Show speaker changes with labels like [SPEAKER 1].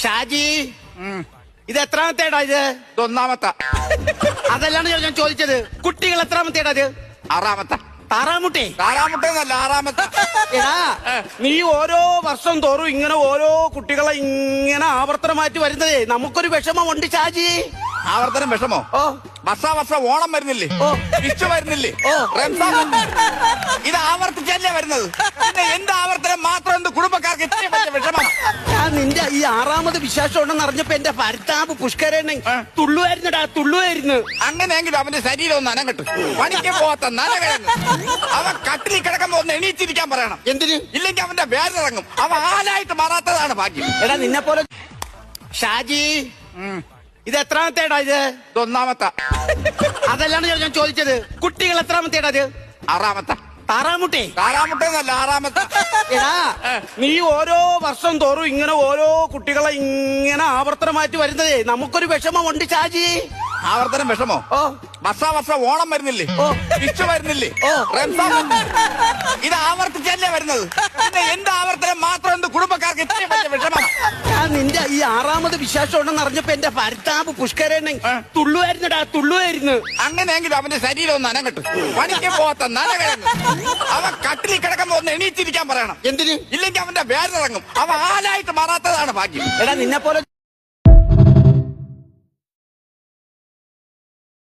[SPEAKER 1] ഷാജി ഇത് എത്രാമത്തേടാ ഇത്?
[SPEAKER 2] ഒന്നാമത്തെ.
[SPEAKER 1] അതല്ലാണ് ഞാൻ ചോദിച്ചത്. കുട്ടികൾ എത്രാമത്തേടാ ഇത്?
[SPEAKER 2] ആറാമത്തെ.
[SPEAKER 1] താറാമുട്ടെ?
[SPEAKER 2] താറാമുട്ടേന്നല്ല, ആറാമത്തെ.
[SPEAKER 1] എടാ നീ ഓരോ വർഷം തോറും ഇങ്ങനെ ഓരോ കുട്ടികളെ ഇങ്ങനെ ആവർത്തനമാറ്റി വരുന്നതേ നമുക്കൊരു വിഷമമുണ്ട് ഷാജി.
[SPEAKER 2] ആവർത്തനം വിഷമോ?
[SPEAKER 1] ഓ
[SPEAKER 2] വർഷം ഓണം വരുന്നില്ലേ?
[SPEAKER 1] ഓ
[SPEAKER 2] വിഷു വരുന്നില്ലേ?
[SPEAKER 1] ഓ
[SPEAKER 2] റംസാൻ വരുന്നില്ലേ? ഇത് ആവർത്തിച്ചല്ലേ വരുന്നത്. പിന്നെ എന്ത് ആവർത്തനം മാത്രം എന്ത് കുടുംബക്കാർക്ക് ഇത്രയും വലിയ വിഷമമാണ്?
[SPEAKER 1] ഞാൻ നിന്റെ ഈ ആറാമത് വിശേഷം ഉണ്ടെന്ന് അറിഞ്ഞപ്പോ എന്റെ ഭർത്താവ് പുഷ്കരനെ തുള്ളുവായിരുന്നടാ, തുള്ളുവായിരുന്നു.
[SPEAKER 2] അങ്ങനെയെങ്കിലും അവന്റെ ശരീരം ഒന്ന് അനങ്ങട്ട്. പണിക്ക് പോവാത്ത നനകിഴങ്ങ് അവൻ കട്ടിലിൽ കിടക്കുമ്പോ ഒന്ന് എണീച്ചിരിക്കാൻ പറയണം.
[SPEAKER 1] എന്തിന്?
[SPEAKER 2] ഇല്ലെങ്കിൽ അവന്റെ വേരിറങ്ങും. അവൻ ആലായിട്ട് മാറാത്തതാണ് ഭാഗ്യം.
[SPEAKER 1] എടാ നിന്നെ പോലെ ഷാജി ഇത് എത്രാമത്തേടാ ഇത്?
[SPEAKER 2] ഒന്നാമത്തെ.
[SPEAKER 1] അതല്ലാണ് ഞാൻ ചോദിച്ചത്. കുട്ടികൾ എത്രാമത്തേടാ ഇത്?
[SPEAKER 2] ആറാമത്തെ.
[SPEAKER 1] താറാമുട്ടെ?
[SPEAKER 2] താറാമുട്ടേന്നല്ല, ആറാമത്തെ.
[SPEAKER 1] എടാ നീ ഓരോ വർഷം തോറും ഇങ്ങനെ ഓരോ കുട്ടികളെ ഇങ്ങനെ ആവർത്തനമാറ്റി വരുന്നതേ നമുക്കൊരു വിഷമമുണ്ട് ഷാജി.
[SPEAKER 2] ആവർത്തനം വിഷമോ?
[SPEAKER 1] ഓ
[SPEAKER 2] വർഷം ഓണം വരുന്നില്ലേ?
[SPEAKER 1] ഓ
[SPEAKER 2] വിഷു വരുന്നില്ലേ?
[SPEAKER 1] ഓ
[SPEAKER 2] റംസാൻ വരുന്നില്ലേ? ഇത് ആവർത്തിച്ചല്ലേ വരുന്നത്. പിന്നെ എന്ത് ആവർത്തനം മാത്രം എന്ത് കുടുംബക്കാർക്ക് ഇത്രയും വലിയ വിഷമമാണ്?
[SPEAKER 1] ഞാൻ നിന്റെ ഈ ആറാമത് വിശേഷം ഉണ്ടെന്ന് അറിഞ്ഞപ്പോ എന്റെ ഭർത്താവ് പുഷ്കരനെ തുള്ളുവായിരുന്നടാ, തുള്ളുവായിരുന്നു.
[SPEAKER 2] അങ്ങനെയെങ്കിലും അവന്റെ ശരീരം ഒന്ന് അനങ്ങട്ട്. പണിക്ക് പോവാത്ത നനകിഴങ്ങ് അവൻ കട്ടിലിൽ കിടക്കുമ്പോ ഒന്ന് എണീച്ചിരിക്കാൻ പറയണം.
[SPEAKER 1] എന്തിന്?
[SPEAKER 2] ഇല്ലെങ്കിൽ അവന്റെ വേരിറങ്ങും. അവൻ ആലായിട്ട് മാറാത്തതാണ് ഭാഗ്യം.
[SPEAKER 1] എടാ നിന്നെ പോലെ